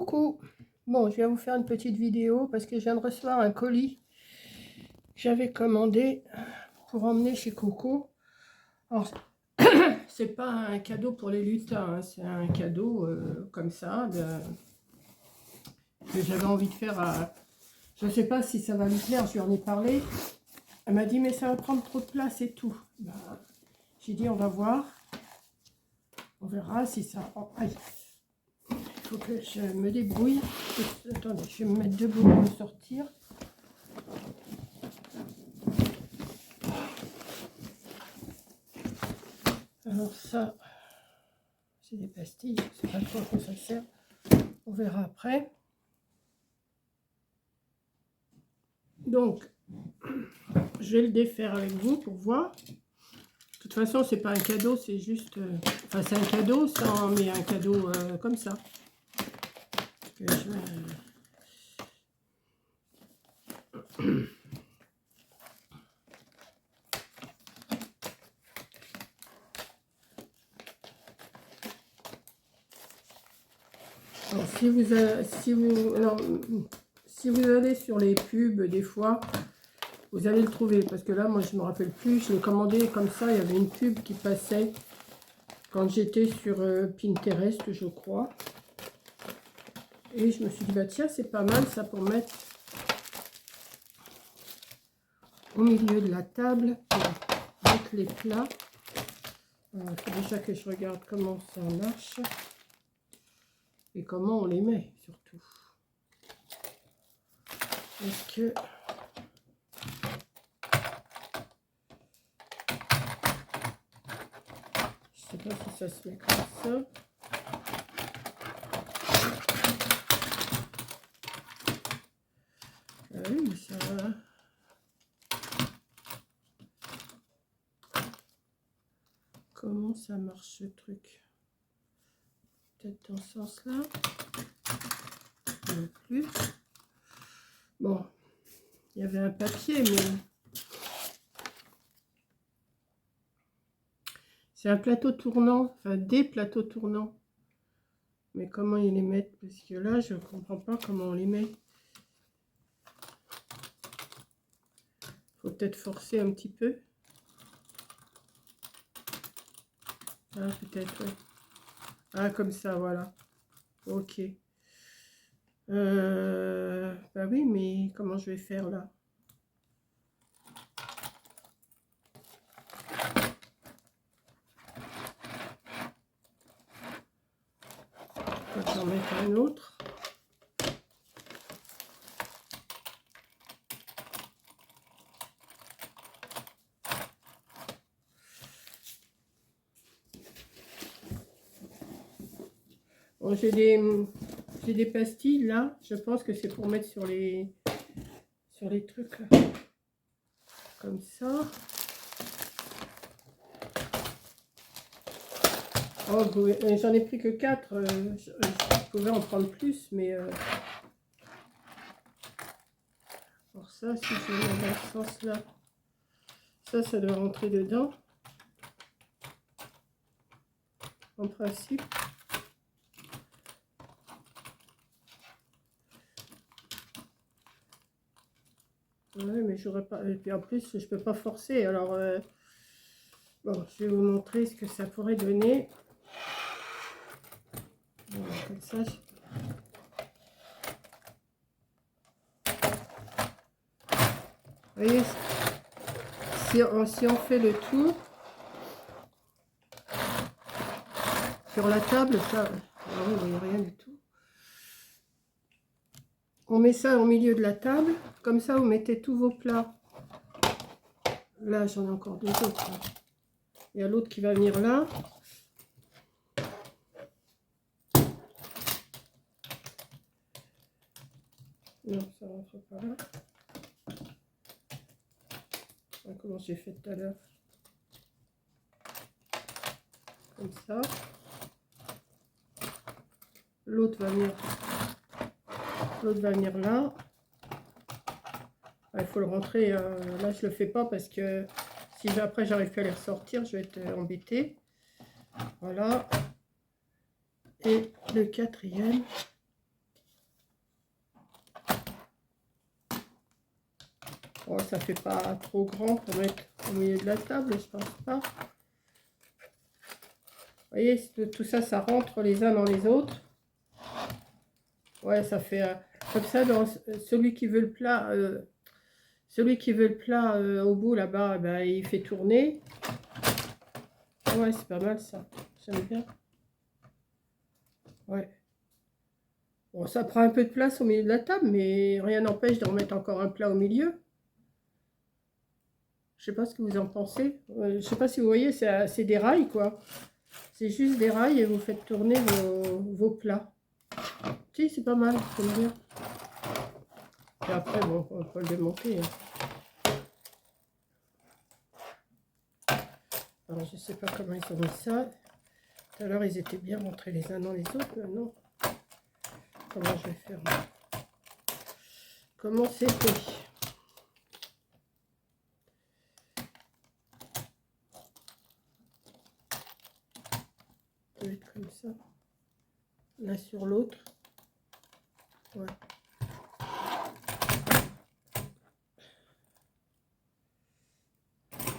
Coucou. Bon, je vais vous faire une petite vidéo parce que je viens de recevoir un colis que j'avais commandé pour emmener chez Coco. Alors, c'est pas un cadeau pour les lutins, hein, c'est un cadeau comme ça que j'avais envie de faire à... Je sais pas si ça va lui plaire, je lui en ai parlé. Elle m'a dit mais ça va prendre trop de place et tout. Ben, j'ai dit on va voir. On verra si ça... Oh, aïe. Il faut que je me débrouille. Attendez, je vais me mettre debout pour me sortir. Alors ça, c'est des pastilles, je ne sais pas trop à quoi ça sert. On verra après. Donc, je vais le défaire avec vous pour voir. De toute façon, c'est pas un cadeau, c'est juste... enfin, c'est un cadeau, mais un cadeau comme ça. Que Alors, si vous allez sur les pubs, des fois, vous allez le trouver. Parce que là, moi, je ne me rappelle plus. Je l'ai commandé comme ça. Il y avait une pub qui passait quand j'étais sur Pinterest, je crois. Et je me suis dit, bah tiens, c'est pas mal ça pour mettre au milieu de la table, pour mettre les plats. Il faut déjà que je regarde comment ça marche. Et comment on les met, surtout. Est-ce que... Je sais pas si ça se met comme ça. Ah oui, mais ça va. Comment ça marche ce truc? Peut-être dans ce sens-là. Non plus. Bon, il y avait un papier, mais... C'est un plateau tournant, enfin des plateaux tournants. Mais comment ils les mettent? Parce que là, je ne comprends pas comment on les met. Faut peut-être forcer un petit peu. Ah, peut-être, ouais. Ah, comme ça, voilà. Ok. Bah oui, mais comment je vais faire là? Je vais en mettre un autre. Bon, j'ai des pastilles là. Je pense que c'est pour mettre sur les trucs là. Comme ça. Oh, j'en ai pris que 4. Je pouvais en prendre plus, mais... Alors ça, si je mets dans ce sens-là, ça doit rentrer dedans. En principe. Ouais, mais j'aurais pas... Et puis en plus, je peux pas forcer. Alors, bon, je vais vous montrer ce que ça pourrait donner. Voilà, comme ça, Vous voyez, si on fait le tour sur la table, ça, vous voyez rien du tout. On met ça au milieu de la table, comme ça vous mettez tous vos plats. Là, j'en ai encore deux autres. Il y a l'autre qui va venir là. Non, ça rentre pas là. Comment j'ai fait tout à l'heure. Comme ça. L'autre va venir là. Il faut le rentrer. Là, je le fais pas parce que si après j'arrive plus à les ressortir, je vais être embêtée. Voilà. Et le quatrième. Bon, ça fait pas trop grand pour mettre au milieu de la table, je pense pas. Vous voyez, tout ça, ça rentre les uns dans les autres. Ouais, ça fait comme ça. Dans celui qui veut le plat, au bout là-bas, ben, il fait tourner. Ouais, c'est pas mal ça. J'aime bien. Ouais. Bon, ça prend un peu de place au milieu de la table, mais rien n'empêche de remettre encore un plat au milieu. Je sais pas ce que vous en pensez. Je sais pas si vous voyez, c'est des rails, quoi. C'est juste des rails et vous faites tourner vos plats. Si, c'est pas mal, j'aime bien. Et après, bon, on va pas le démonter. Hein. Alors, je sais pas comment ils ont mis ça. Tout à l'heure, ils étaient bien rentrés les uns dans les autres. Non. Comment je vais faire? Comment c'est fait? Ça va être comme ça. L'un sur l'autre. Ouais.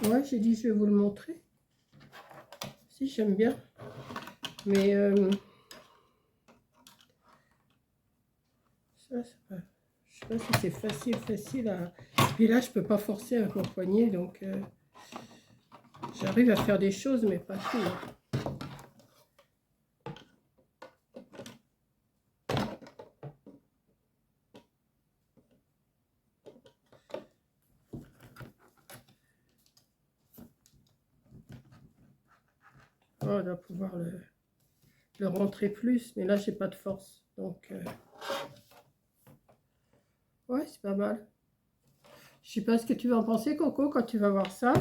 Ouais, j'ai dit je vais vous le montrer. Si, j'aime bien. Mais ça va. Je sais pas si c'est facile à... Puis là, je peux pas forcer avec mon poignet, donc j'arrive à faire des choses, mais pas tout. Hein. Oh, on va pouvoir le rentrer plus, mais là, j'ai pas de force. Donc, ouais, c'est pas mal. Je sais pas ce que tu vas en penser, Coco, quand tu vas voir ça.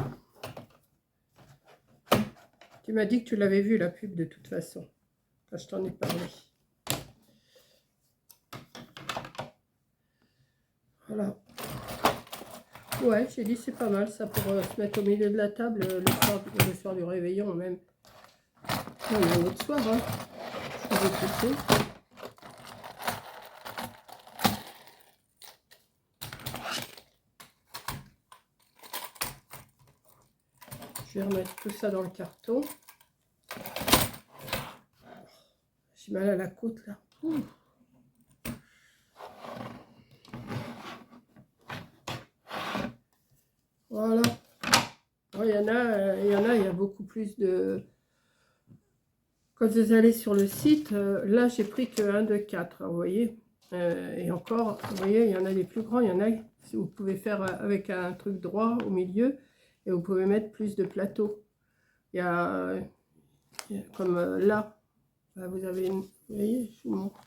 Tu m'as dit que tu l'avais vu, la pub, de toute façon, quand je t'en ai parlé. Voilà. Ouais, j'ai dit c'est pas mal, ça, pour se mettre au milieu de la table le soir du réveillon, même. Non, mais un autre soir, hein. Je vais pousser. Je vais remettre tout ça dans le carton. J'ai mal à la côte, là. Ouh. Voilà. Il y en a, il y a beaucoup plus de... Quand vous allez sur le site, là, j'ai pris que 1 de 4, vous voyez. Et encore, vous voyez, il y en a des plus grands, il y en a, vous pouvez faire avec un truc droit au milieu, et vous pouvez mettre plus de plateaux. Il y a comme là, vous avez, vous voyez, je vous montre.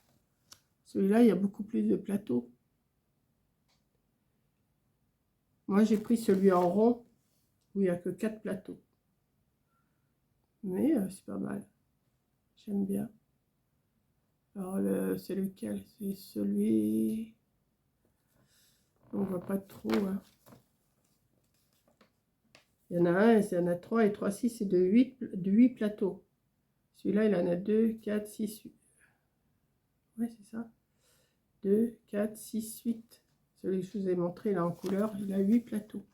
Celui-là, il y a beaucoup plus de plateaux. Moi, j'ai pris celui en rond, où il n'y a que 4 plateaux. Mais c'est pas mal. J'aime bien. Alors, c'est lequel? C'est celui... On voit pas trop. Hein. Il y en a un, il y en a 3 et 3, 6, c'est de 8 plateaux. Celui-là, il en a 2, 4, 6, 8. Ouais, c'est ça. 2, 4, 6, 8. Celui que je vous ai montré là en couleur, il a 8 plateaux.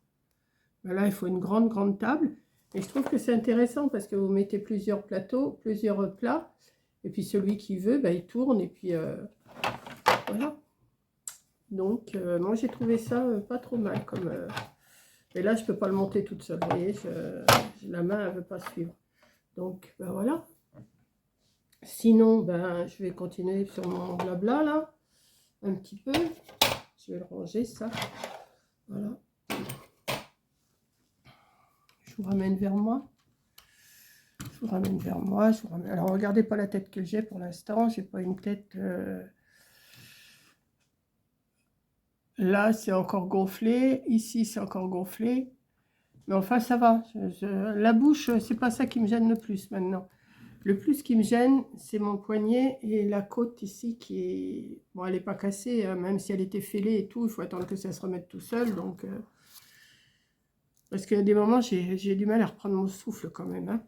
Ben là, il faut une grande table. Et je trouve que c'est intéressant parce que vous mettez plusieurs plateaux, plusieurs plats. Et puis celui qui veut, ben, il tourne. Et puis voilà. Donc, moi, j'ai trouvé ça pas trop mal comme... Et là, je peux pas le monter toute seule. Vous voyez, la main, elle veut pas suivre. Donc, ben voilà. Sinon, ben, je vais continuer sur mon blabla, là. Un petit peu. Je vais le ranger, ça. Voilà. Je vous ramène vers moi. Je vous ramène vers moi. Alors, regardez pas la tête que j'ai pour l'instant. J'ai pas une tête... Là, c'est encore gonflé. Ici, c'est encore gonflé. Mais enfin, ça va. La bouche, c'est pas ça qui me gêne le plus maintenant. Le plus qui me gêne, c'est mon poignet et la côte ici qui est... Bon, elle n'est pas cassée, hein, même si elle était fêlée et tout. Il faut attendre que ça se remette tout seul. Donc, parce qu'il y a des moments, j'ai du mal à reprendre mon souffle quand même. Hein.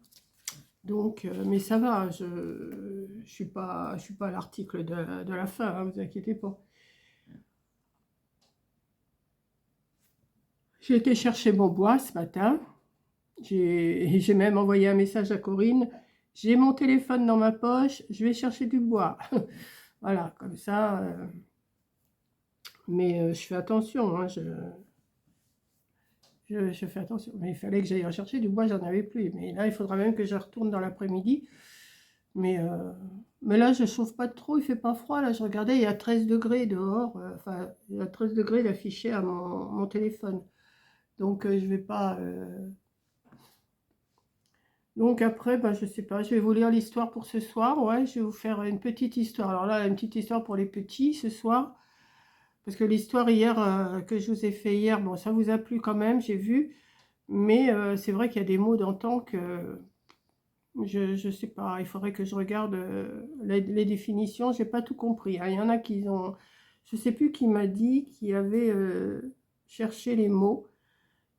Donc, mais ça va. Je suis pas à l'article de la fin, hein, vous inquiétez pas. J'ai été chercher mon bois ce matin. J'ai même envoyé un message à Corinne. J'ai mon téléphone dans ma poche, je vais chercher du bois. Voilà, comme ça. Mais je fais attention, hein, je fais attention. Mais il fallait que j'aille en chercher du bois, j'en avais plus. Mais là, il faudra même que je retourne dans l'après-midi. Mais, euh, mais là, je ne chauffe pas trop, il fait pas froid. Là, je regardais, il y a 13 degrés dehors. Enfin, il y a 13 degrés d'affiché à mon téléphone. Donc, je vais pas... Donc après, bah, je sais pas, je vais vous lire l'histoire pour ce soir. Ouais, je vais vous faire une petite histoire. Alors là, une petite histoire pour les petits ce soir. Parce que l'histoire hier, que je vous ai fait hier, bon, ça vous a plu quand même, j'ai vu. Mais c'est vrai qu'il y a des mots d'antan que je sais pas, il faudrait que je regarde les définitions. J'ai pas tout compris, hein. Il y en a qui ont, je sais plus qui m'a dit, qui avait cherché les mots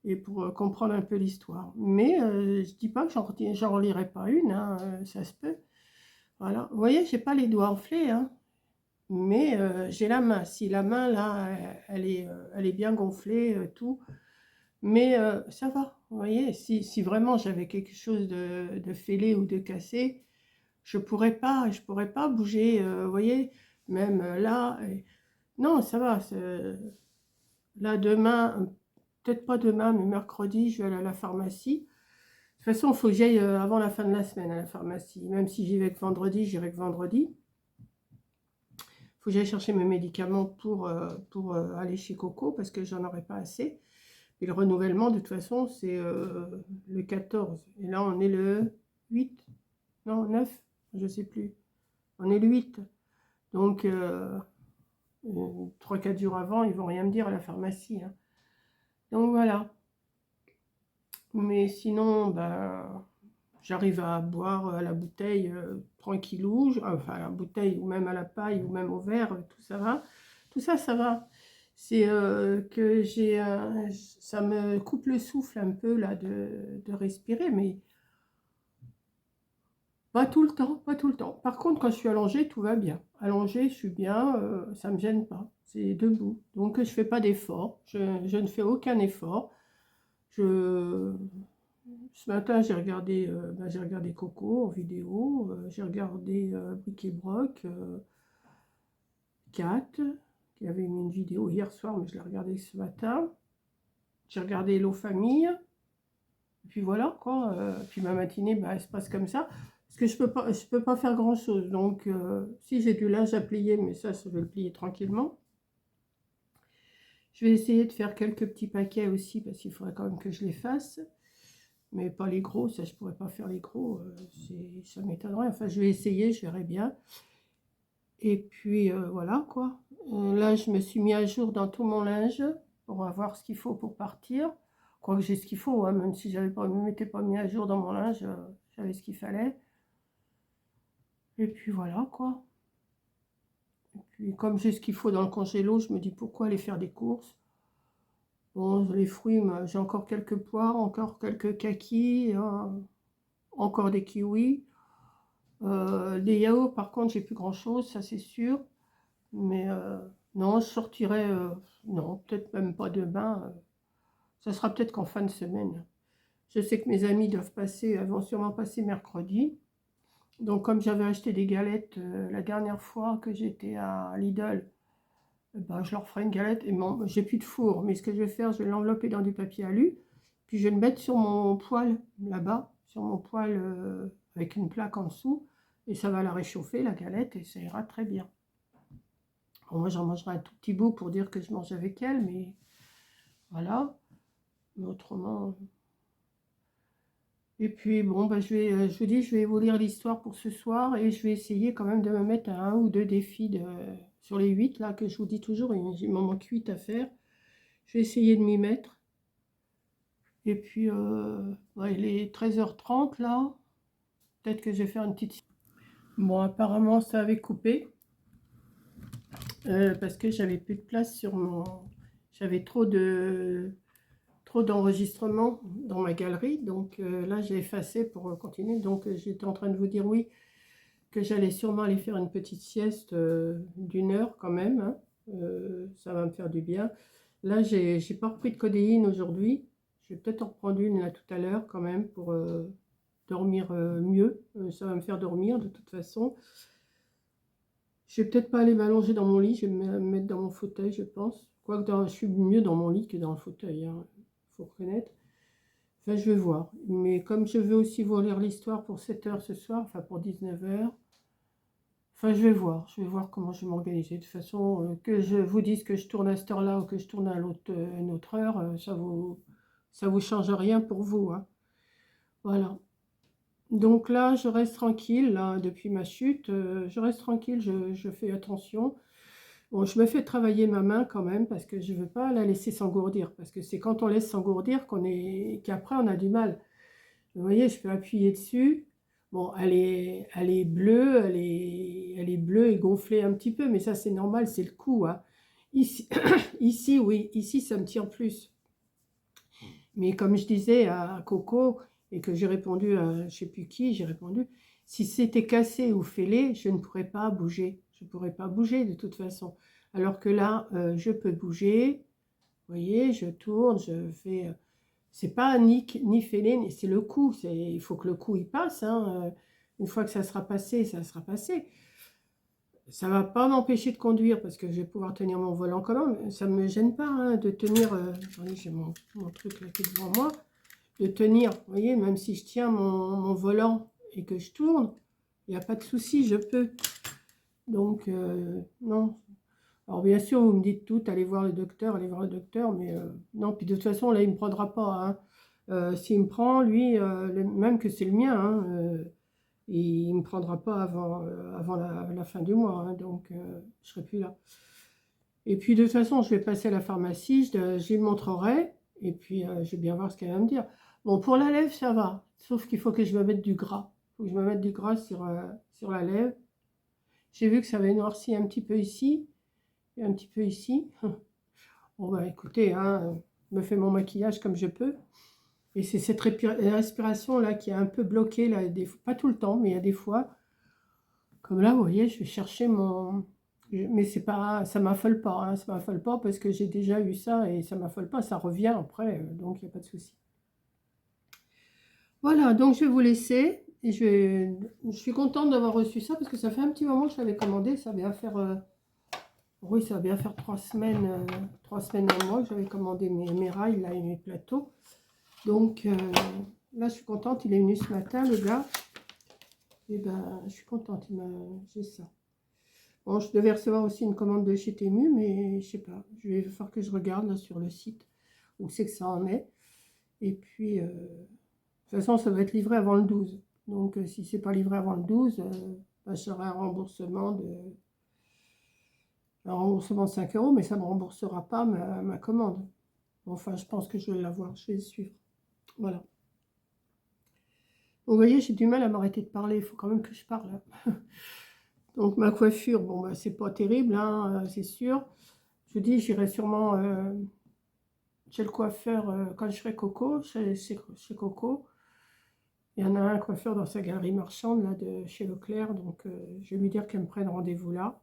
et pour comprendre un peu l'histoire. Mais je dis pas que j'en relirai pas une, hein, ça se peut. Voilà, vous voyez, j'ai pas les doigts enflés, hein, mais j'ai la main. Si la main là, elle est bien gonflée, tout. Mais ça va, vous voyez, si vraiment j'avais quelque chose de fêlé ou de cassé, je pourrais pas bouger, vous voyez, même là. Non, ça va. Là, demain, peut-être pas demain, mais mercredi, je vais aller à la pharmacie. De toute façon, il faut que j'aille avant la fin de la semaine à la pharmacie. Même si j'y vais que vendredi, j'irai que vendredi. Il faut que j'aille chercher mes médicaments pour aller chez Coco parce que j'en aurai pas assez. Et le renouvellement, de toute façon, c'est le 14. Et là, on est le 8. Non, 9, je ne sais plus. On est le 8. Donc, 3-4 jours avant, ils vont rien me dire à la pharmacie, hein. Donc, voilà. Mais sinon, ben, j'arrive à boire à la bouteille tranquillou. Enfin, à la bouteille, ou même à la paille, ou même au verre, tout ça va. Tout ça, ça va. C'est que ça me coupe le souffle un peu là de respirer, mais pas tout le temps, pas tout le temps. Par contre, quand je suis allongée, tout va bien. Allongée, je suis bien, ça me gêne pas. C'est debout. Donc, je fais pas d'effort. Je ne fais aucun effort. Je, Ce matin, j'ai regardé Coco en vidéo. J'ai regardé Bric et Broc, Kat, qui avait mis une vidéo hier soir, mais je l'ai regardée ce matin. J'ai regardé Hello Famille. Et puis voilà, quoi. Puis ma matinée, bah, elle se passe comme ça. Parce que je peux pas faire grand-chose. Donc, si j'ai du linge à plier, mais ça, je vais le plier tranquillement. Je vais essayer de faire quelques petits paquets aussi, parce qu'il faudrait quand même que je les fasse. Mais pas les gros, ça, je pourrais pas faire les gros. Ça m'étonnerait. Enfin, je vais essayer, je verrai bien. Et puis, voilà, quoi. Là, je me suis mis à jour dans tout mon linge pour avoir ce qu'il faut pour partir. Quoique j'ai ce qu'il faut, hein, même si je ne m'étais pas mis à jour dans mon linge, j'avais ce qu'il fallait. Et puis voilà, quoi. Et puis comme j'ai ce qu'il faut dans le congélo, je me dis pourquoi aller faire des courses. Bon, les fruits, j'ai encore quelques poires, encore quelques kakis, encore des kiwis. Les yaourts, par contre, j'ai plus grand-chose, ça c'est sûr. Mais non, je sortirai, non, peut-être même pas demain. Ça sera peut-être qu'en fin de semaine. Je sais que mes amis elles vont sûrement passer mercredi. Donc comme j'avais acheté des galettes la dernière fois que j'étais à Lidl, ben, je leur ferai une galette. Et j'ai plus de four, mais ce que je vais faire, je vais l'envelopper dans du papier alu. Puis je vais le mettre sur mon poêle, là-bas, sur mon poêle avec une plaque en dessous. Et ça va la réchauffer, la galette, et ça ira très bien. Bon, moi, j'en mangerai un tout petit bout pour dire que je mange avec elle, mais voilà. Mais autrement... Et puis, bon, bah, je vous dis, je vais vous lire l'histoire pour ce soir et je vais essayer quand même de me mettre à 1 ou 2 défis sur les 8, là, que je vous dis toujours, il m'en manque 8 à faire. Je vais essayer de m'y mettre. Et puis, ouais, il est 13h30, là. Peut-être que je vais faire une petite... Bon, apparemment, ça avait coupé. Parce que j'avais plus de place sur mon... J'avais trop d'enregistrements dans ma galerie, donc là j'ai effacé pour continuer. Donc j'étais en train de vous dire oui, que j'allais sûrement aller faire une petite sieste d'1 heure quand même, hein. Ça va me faire du bien. Là, j'ai pas repris de codéine aujourd'hui. Je vais peut-être en reprendre une là tout à l'heure quand même pour dormir mieux. Ça va me faire dormir de toute façon. Je vais peut-être pas aller m'allonger dans mon lit. Je vais me mettre dans mon fauteuil, je pense. Quoique je suis mieux dans mon lit que dans le fauteuil, hein, faut reconnaître. Enfin, je vais voir. Mais comme je veux aussi vous lire l'histoire pour 7 heures ce soir, enfin pour 19 heures, enfin, je vais voir. Je vais voir comment je vais m'organiser. De toute façon, que je vous dise que je tourne à cette heure-là ou que je tourne à une autre heure, ça vous change rien pour vous, hein. Voilà. Donc là, je reste tranquille, là, depuis ma chute. Je reste tranquille, je fais attention. Bon, je me fais travailler ma main quand même parce que je ne veux pas la laisser s'engourdir. Parce que c'est quand on laisse s'engourdir qu'après on a du mal. Vous voyez, je peux appuyer dessus. Bon, elle est bleue, elle est bleue et gonflée un petit peu, mais ça c'est normal, c'est le coup, hein. Ici, ici, oui, ici ça me tire plus. Mais comme je disais à Coco, et que j'ai répondu à je ne sais plus qui, j'ai répondu, si c'était cassé ou fêlé, je ne pourrais pas bouger. Je ne pourrais pas bouger de toute façon. Alors que là, je peux bouger. Vous voyez, je tourne, je fais... c'est pas ni fêlé, c'est le coup. Il faut que le coup il passe, hein. Une fois que ça sera passé, ça sera passé. Ça va pas m'empêcher de conduire parce que je vais pouvoir tenir mon volant quand même. Ça me gêne pas, hein, de tenir... attendez, j'ai mon truc là qui est devant moi. De tenir, vous voyez, même si je tiens mon volant et que je tourne, il n'y a pas de souci, je peux. Donc, non. Alors, bien sûr, vous me dites tout, allez voir le docteur, mais non, puis de toute façon, là, il ne me prendra pas, hein. S'il me prend, lui, même que c'est le mien, hein, il ne me prendra pas avant la fin du mois, hein, donc je ne serai plus là. Et puis, de toute façon, je vais passer à la pharmacie, je lui montrerai, et puis je vais bien voir ce qu'elle va me dire. Bon, pour la lèvre, ça va, sauf qu'il faut que je me mette du gras. Il faut que je me mette du gras sur la lèvre. J'ai vu que ça avait noirci un petit peu ici, et un petit peu ici. Bon, bah écoutez, hein, je me fais mon maquillage comme je peux. Et c'est cette respiration là qui est un peu bloquée, là, pas tout le temps, mais il y a des fois. Comme là, vous voyez, je vais chercher mon... Mais c'est pas, ça m'affole pas, hein, ça m'affole pas parce que j'ai déjà eu ça et ça m'affole pas, ça revient après, donc il n'y a pas de souci. Voilà, donc je vais vous laisser. Et je suis contente d'avoir reçu ça parce que ça fait un petit moment que je l'avais commandé. Ça va bien faire, oui, ça va bien faire 3 semaines, 3 semaines, un mois que j'avais commandé mes rails là, et mes plateaux. Donc là, je suis contente. Il est venu ce matin, le gars. Et ben, je suis contente. J'ai ça. Bon, je devais recevoir aussi une commande de chez Temu, mais je sais pas. Je vais falloir que je regarde là sur le site où c'est que ça en est. Et puis, de toute façon, ça va être livré avant le 12. Donc, si c'est pas livré avant le 12, bah, j'aurai un remboursement de 5 €, mais ça ne me remboursera pas ma commande. Enfin, je pense que je vais l'avoir, je vais le suivre. Voilà. Donc, vous voyez, j'ai du mal à m'arrêter de parler. Il faut quand même que je parle. Donc, ma coiffure, bon, bah, c'est pas terrible, hein, c'est sûr. Je vous dis, j'irai sûrement chez le coiffeur quand je serai Coco, chez Coco. Il y en a un coiffeur dans sa galerie marchande là, de chez Leclerc, donc je vais lui dire qu'elle me prenne rendez-vous là.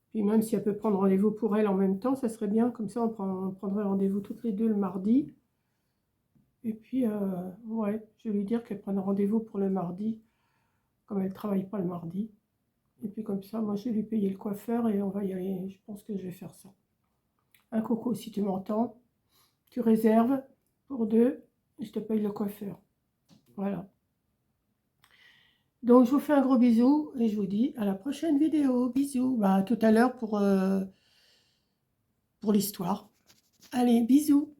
Puis même si elle peut prendre rendez-vous pour elle en même temps, ça serait bien, comme ça on prendrait rendez-vous toutes les deux le mardi. Et puis, ouais, je vais lui dire qu'elle prenne rendez-vous pour le mardi, comme elle ne travaille pas le mardi. Et puis comme ça, moi je vais lui payer le coiffeur et on va y aller, je pense que je vais faire ça. Un Coco, si tu m'entends, tu réserves pour 2, et je te paye le coiffeur. Voilà. Donc, je vous fais un gros bisou et je vous dis à la prochaine vidéo. Bisous. Bah, à tout à l'heure pour l'histoire. Allez, bisous.